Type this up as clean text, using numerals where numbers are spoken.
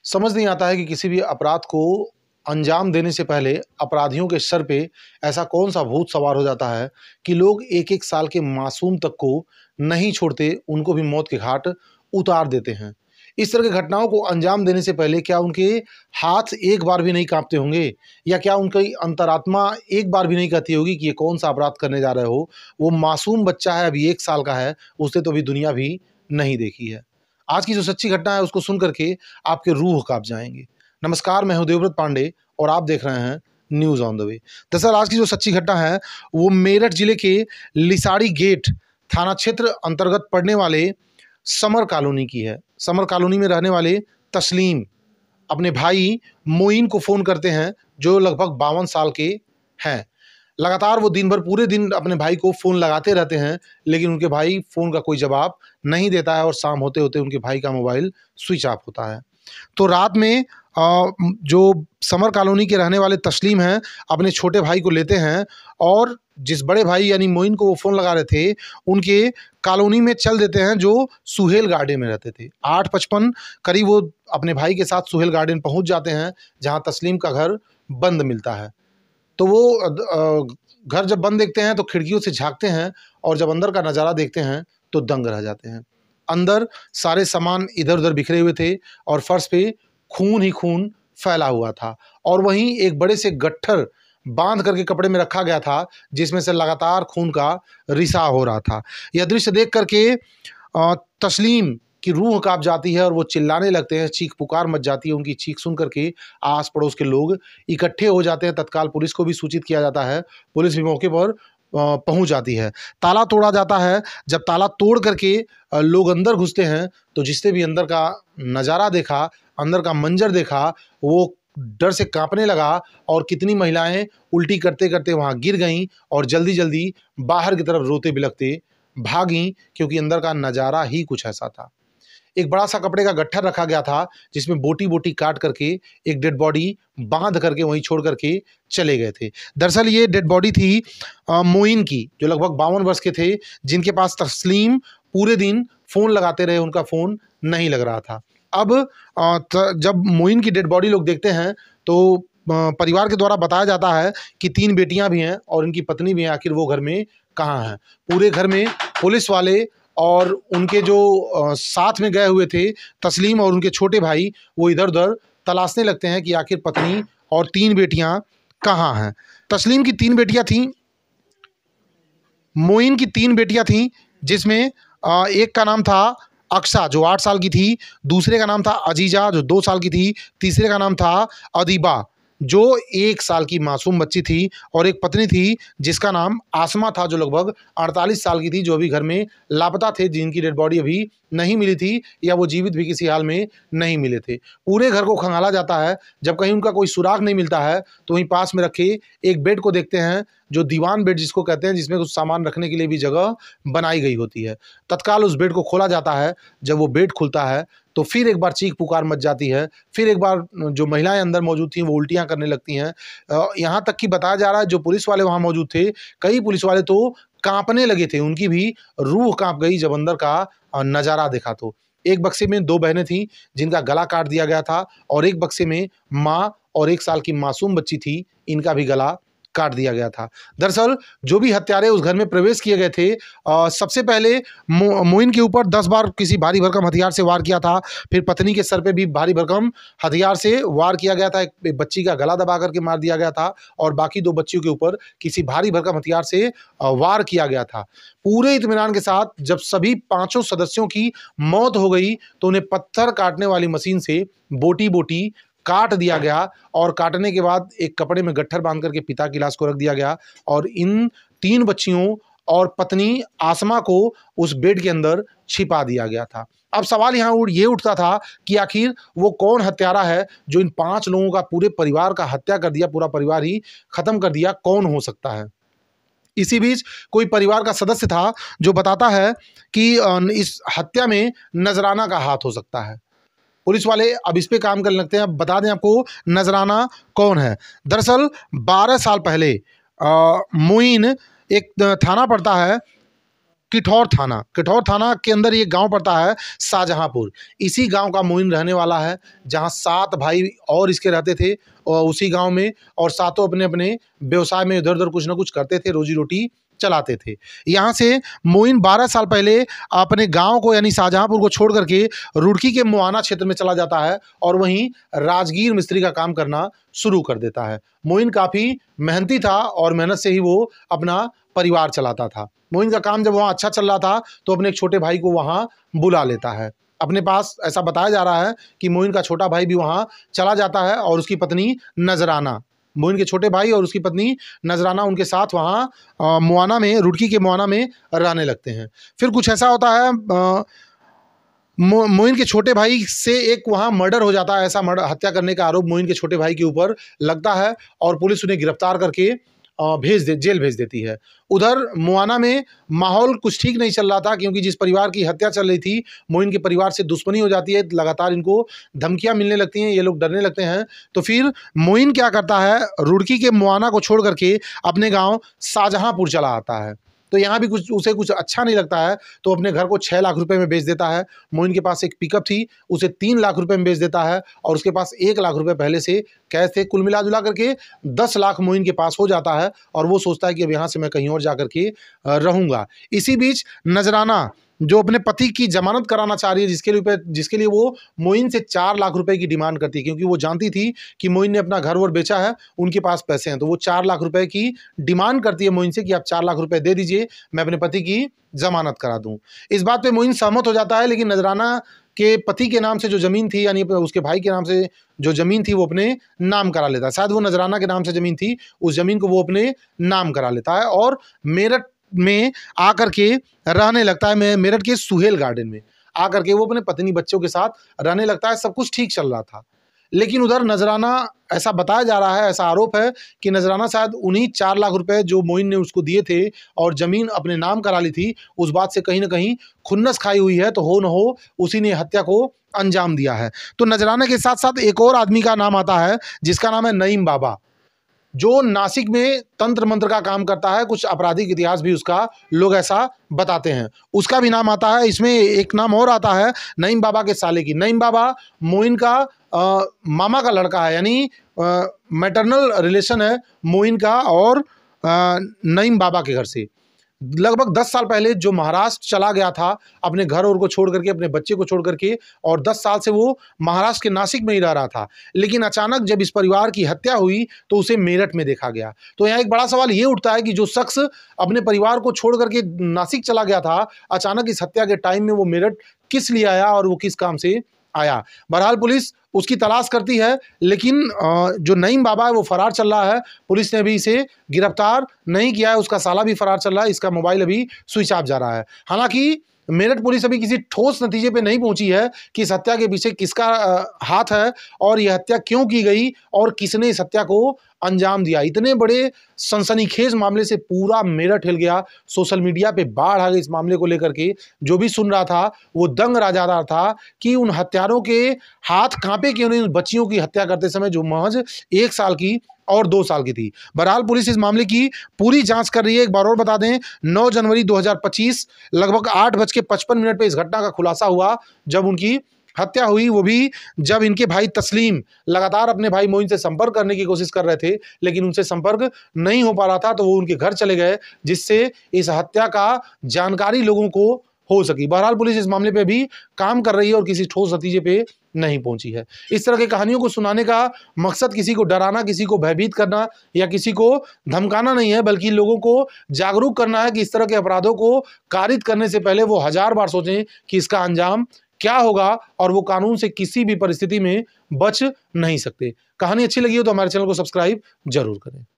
समझ नहीं आता है कि किसी भी अपराध को अंजाम देने से पहले अपराधियों के सर पे ऐसा कौन सा भूत सवार हो जाता है कि लोग एक एक साल के मासूम तक को नहीं छोड़ते, उनको भी मौत के घाट उतार देते हैं। इस तरह की घटनाओं को अंजाम देने से पहले क्या उनके हाथ एक बार भी नहीं कांपते होंगे, या क्या उनकी अंतरात्मा एक बार भी नहीं कहती होगी कि ये कौन सा अपराध करने जा रहे हो। वो मासूम बच्चा है, अभी 1 साल का है, उसने तो अभी दुनिया भी नहीं देखी है। आज की जो सच्ची घटना है उसको सुन करके आपके रूह कांप जाएंगे। नमस्कार, मैं हूं देवव्रत पांडे और आप देख रहे हैं न्यूज़ ऑन द वे। दरअसल आज की जो सच्ची घटना है वो मेरठ जिले के लिसाड़ी गेट थाना क्षेत्र अंतर्गत पड़ने वाले समर कॉलोनी की है। समर कॉलोनी में रहने वाले तस्लीम अपने भाई मोइन को फ़ोन करते हैं, जो लगभग 52 साल के हैं। लगातार वो दिन भर पूरे दिन अपने भाई को फ़ोन लगाते रहते हैं, लेकिन उनके भाई फ़ोन का कोई जवाब नहीं देता है और शाम होते होते उनके भाई का मोबाइल स्विच ऑफ होता है। तो रात में जो समर कॉलोनी के रहने वाले तस्लीम हैं, अपने छोटे भाई को लेते हैं और जिस बड़े भाई यानी मोइन को वो फ़ोन लगा रहे थे, उनके कॉलोनी में चल देते हैं, जो सुहेल गार्डन में रहते थे। 8:55 करीब वो अपने भाई के साथ सुहेल गार्डन पहुंच जाते हैं, जहां तस्लीम का घर बंद मिलता है। तो वो घर जब बंद देखते हैं तो खिड़कियों से झाँकते हैं और जब अंदर का नज़ारा देखते हैं तो दंग रह जाते हैं। अंदर सारे सामान इधर-उधर बिखरे हुए थे और फर्श पे खून ही खून फैला हुआ था, और वहीं एक बड़े से गट्ठर बांध करके कपड़े में रखा गया था, जिसमें से लगातार खून का रिसाव हो रहा था। यह दृश्य देख करके तस्लीम की रूह काँप जाती है और वो चिल्लाने लगते हैं, चीख पुकार मच जाती है। उनकी चीख सुन करके आस पड़ोस के लोग इकट्ठे हो जाते हैं। तत्काल पुलिस को भी सूचित किया जाता है। पुलिस भी मौके पर पहुंच जाती है। ताला तोड़ा जाता है। जब ताला तोड़ करके लोग अंदर घुसते हैं तो जिसने भी अंदर का नज़ारा देखा, अंदर का मंजर देखा, वो डर से कांपने लगा और कितनी महिलाएं उल्टी करते करते वहां गिर गईं और जल्दी जल्दी बाहर की तरफ रोते बिलखते भागीं, क्योंकि अंदर का नज़ारा ही कुछ ऐसा था। एक बड़ा सा कपड़े का गट्ठर रखा गया था, जिसमें बोटी बोटी काट करके एक डेड बॉडी बांध करके वहीं छोड़ करके चले गए थे। दरअसल ये डेड बॉडी थी मोइन की, जो लगभग 52 वर्ष के थे, जिनके पास तस्लीम पूरे दिन फ़ोन लगाते रहे, उनका फ़ोन नहीं लग रहा था। अब जब मोइन की डेड बॉडी लोग देखते हैं तो परिवार के द्वारा बताया जाता है कि 3 बेटियां भी हैं और इनकी पत्नी भी हैं। आखिर वो घर में कहाँ हैं? पूरे घर में पुलिस वाले और उनके जो साथ में गए हुए थे तस्लीम और उनके छोटे भाई, वो इधर-उधर तलाशने लगते हैं कि आखिर पत्नी और 3 बेटियां कहाँ हैं। तस्लीम की 3 बेटियां थीं, मोइन की 3 बेटियां थीं, जिसमें एक का नाम था अक्सा, जो 8 साल की थी, दूसरे का नाम था अजीजा, जो 2 साल की थी, तीसरे का नाम था अदीबा, जो 1 साल की मासूम बच्ची थी, और एक पत्नी थी जिसका नाम आसमा था, जो लगभग 48 साल की थी, जो अभी घर में लापता थे, जिनकी डेड बॉडी अभी नहीं मिली थी या वो जीवित भी किसी हाल में नहीं मिले थे। पूरे घर को खंगाला जाता है। जब कहीं उनका कोई सुराग नहीं मिलता है तो वहीं पास में रखे एक बेड को देखते हैं, जो दीवान बेड जिसको कहते हैं, जिसमें कुछ सामान रखने के लिए भी जगह बनाई गई होती है। तत्काल उस बेड को खोला जाता है। जब वो बेड खुलता है तो फिर एक बार चीख पुकार मच जाती है। फिर एक बार जो महिलाएं अंदर मौजूद थीं वो उल्टियां करने लगती हैं। यहाँ तक कि बताया जा रहा है जो पुलिस वाले वहाँ मौजूद थे, कई पुलिस वाले तो कांपने लगे थे। उनकी भी रूह कांप गई जब अंदर का नज़ारा देखा तो। एक बक्से में 2 बहनें थीं जिनका गला काट दिया गया था, और एक बक्से में माँ और 1 साल की मासूम बच्ची थी, इनका भी गला काट दिया गया था। दरअसल जो भी हत्यारे उस घर में प्रवेश किए गए थे, सबसे पहले मोइन के ऊपर 10 बार किसी भारी भरकम हथियार से वार किया था। फिर पत्नी के सर पे भी भारी भरकम हथियार से वार किया गया था। एक बच्ची का गला दबा करके मार दिया गया था और बाकी 2 बच्चियों के ऊपर किसी भारी भरकम हथियार से वार किया गया था। पूरे इत्मीनान के साथ जब सभी 5 सदस्यों की मौत हो गई तो उन्हें पत्थर काटने वाली मशीन से बोटी बोटी काट दिया गया, और काटने के बाद एक कपड़े में गट्ठर बांध करके पिता की लाश को रख दिया गया, और इन 3 बच्चियों और पत्नी आसमा को उस बेड के अंदर छिपा दिया गया था। अब सवाल यहाँ ये उठता था कि आखिर वो कौन हत्यारा है जो इन 5 लोगों का, पूरे परिवार का हत्या कर दिया, पूरा परिवार ही खत्म कर दिया? कौन हो सकता है? इसी बीच कोई परिवार का सदस्य था जो बताता है कि इस हत्या में नजराना का हाथ हो सकता है। पुलिस वाले अब इस पे काम करने लगते हैं। अब बता दें आपको नजराना कौन है। दरअसल 12 साल पहले मोइन एक थाना पड़ता है किठौर थाना के अंदर ये गांव पड़ता है शाहजहांपुर। इसी गांव का मोइन रहने वाला है, जहां 7 भाई और इसके रहते थे और उसी गांव में, और सातों अपने अपने व्यवसाय में इधर उधर कुछ ना कुछ करते थे, रोजी रोटी चलाते थे। यहाँ से मोइन 12 साल पहले अपने गांव को यानी शाहजहांपुर को छोड़ करके रुड़की के मुआना क्षेत्र में चला जाता है और वहीं राजगीर मिस्त्री का काम करना शुरू कर देता है। मोइन काफ़ी मेहनती था और मेहनत से ही वो अपना परिवार चलाता था। मोइन का काम जब वहाँ अच्छा चल रहा था तो अपने एक छोटे भाई को वहाँ बुला लेता है अपने पास। ऐसा बताया जा रहा है कि मोइन का छोटा भाई भी वहाँ चला जाता है और उसकी पत्नी नजराना, मोइन के छोटे भाई और उसकी पत्नी नजराना उनके साथ वहाँ मुआना में, रुड़की के मुआना में रहने लगते हैं। फिर कुछ ऐसा होता है, मोइन के छोटे भाई से एक वहाँ मर्डर हो जाता है। ऐसा हत्या करने का आरोप मोइन के छोटे भाई के ऊपर लगता है और पुलिस उन्हें गिरफ्तार करके जेल भेज देती है। उधर मुआना में माहौल कुछ ठीक नहीं चल रहा था, क्योंकि जिस परिवार की हत्या चल रही थी मोइन के परिवार से दुश्मनी हो जाती है। लगातार इनको धमकियां मिलने लगती हैं, ये लोग डरने लगते हैं। तो फिर मोइन क्या करता है, रुड़की के मुआना को छोड़ करके अपने गांव शाहजहांपुर चला आता है। तो यहाँ भी उसे कुछ अच्छा नहीं लगता है, तो अपने घर को 6 लाख रुपए में बेच देता है। मोइन के पास एक पिकअप थी, उसे 3 लाख रुपए में बेच देता है और उसके पास 1 लाख रुपए पहले से कैश थे। कुल मिला जुला करके 10 लाख मोइन के पास हो जाता है और वो सोचता है कि अब यहाँ से मैं कहीं और जा करके रहूँगा। इसी बीच नजराना जो अपने पति की जमानत कराना चाह रही है, जिसके लिए वो मोइन से 4 लाख रुपए की डिमांड करती है, क्योंकि वो जानती थी कि मोइन ने अपना घर वर बेचा है, उनके पास पैसे हैं। तो वो 4 लाख रुपए की डिमांड करती है मोइन से कि आप 4 लाख रुपए दे दीजिए, मैं अपने पति की जमानत करा दूं। इस बात पे मोइन सहमत हो जाता है, लेकिन नजराना के पति के नाम से जो ज़मीन थी, यानी उसके भाई के नाम से जो ज़मीन थी, वो अपने नाम करा लेता है। शायद वो नजराना के नाम से ज़मीन थी, उस ज़मीन को वो अपने नाम करा लेता है और मेरठ में आकर के रहने लगता है। मेरठ के सुहेल गार्डन में आकर के वो अपने पत्नी बच्चों के साथ रहने लगता है। सब कुछ ठीक चल रहा था, लेकिन उधर नजराना, ऐसा बताया जा रहा है, ऐसा आरोप है कि नजराना शायद उन्हीं 4 लाख रुपए जो मोइन ने उसको दिए थे और ज़मीन अपने नाम करा ली थी, उस बात से कहीं ना कहीं खुन्नस खाई हुई है। तो हो न हो उसी ने हत्या को अंजाम दिया है। तो नजराना के साथ साथ एक और आदमी का नाम आता है, जिसका नाम है नईम बाबा, जो नासिक में तंत्र मंत्र का काम करता है। कुछ आपराधिक इतिहास भी उसका लोग ऐसा बताते हैं, उसका भी नाम आता है। इसमें एक नाम और आता है नईम बाबा के साले की। नईम बाबा मोइन का मामा का लड़का है, यानी मैटरनल रिलेशन है मोइन का और नईम बाबा के घर से। लगभग 10 साल पहले जो महाराष्ट्र चला गया था अपने घर और को छोड़ करके, अपने बच्चे को छोड़ करके, और 10 साल से वो महाराष्ट्र के नासिक में ही रह रहा था। लेकिन अचानक जब इस परिवार की हत्या हुई तो उसे मेरठ में देखा गया। तो यहाँ एक बड़ा सवाल ये उठता है कि जो शख्स अपने परिवार को छोड़ करके नासिक चला गया था, अचानक इस हत्या के टाइम में वो मेरठ किस लिए आया और वो किस काम से आया। बहरहाल पुलिस उसकी तलाश करती है, लेकिन जो नईम बाबा है वो फरार चल रहा है। पुलिस ने अभी इसे गिरफ्तार नहीं किया है, उसका साला भी फरार चल रहा है, इसका मोबाइल अभी स्विच ऑफ जा रहा है। हालांकि मेरठ पुलिस अभी किसी ठोस नतीजे पे नहीं पहुंची है कि इस हत्या के पीछे किसका हाथ है और यह हत्या क्यों की गई और किसने इस हत्या को अंजाम दिया। इतने बड़े सनसनीखेज मामले से पूरा मेरठ हिल गया, सोशल मीडिया पे बाढ़ आ गई इस मामले को लेकर के। जो भी सुन रहा था वो दंग रह जा रहा था कि उन हत्यारों के हाथ कांपे क्यों नहीं उन बच्चियों की हत्या करते समय, जो महज 1 साल की और 2 साल की थी। बहरहाल पुलिस इस मामले की पूरी जांच कर रही है। एक बार और बता दें, 9 जनवरी 2025 लगभग 8:55 पे इस घटना का खुलासा हुआ, जब उनकी हत्या हुई। वो भी जब इनके भाई तस्लीम लगातार अपने भाई मोइन से संपर्क करने की कोशिश कर रहे थे, लेकिन उनसे संपर्क नहीं हो पा रहा था, तो वो उनके घर चले गए, जिससे इस हत्या का जानकारी लोगों को हो सकी। बहरहाल पुलिस इस मामले पे भी काम कर रही है और किसी ठोस नतीजे पे नहीं पहुंची है। इस तरह की कहानियों को सुनाने का मकसद किसी को डराना, किसी को भयभीत करना या किसी को धमकाना नहीं है, बल्कि लोगों को जागरूक करना है कि इस तरह के अपराधों को कारित करने से पहले वो 1000 बार सोचें कि इसका अंजाम क्या होगा और वो कानून से किसी भी परिस्थिति में बच नहीं सकते। कहानी अच्छी लगी हो तो हमारे चैनल को सब्सक्राइब जरूर करें।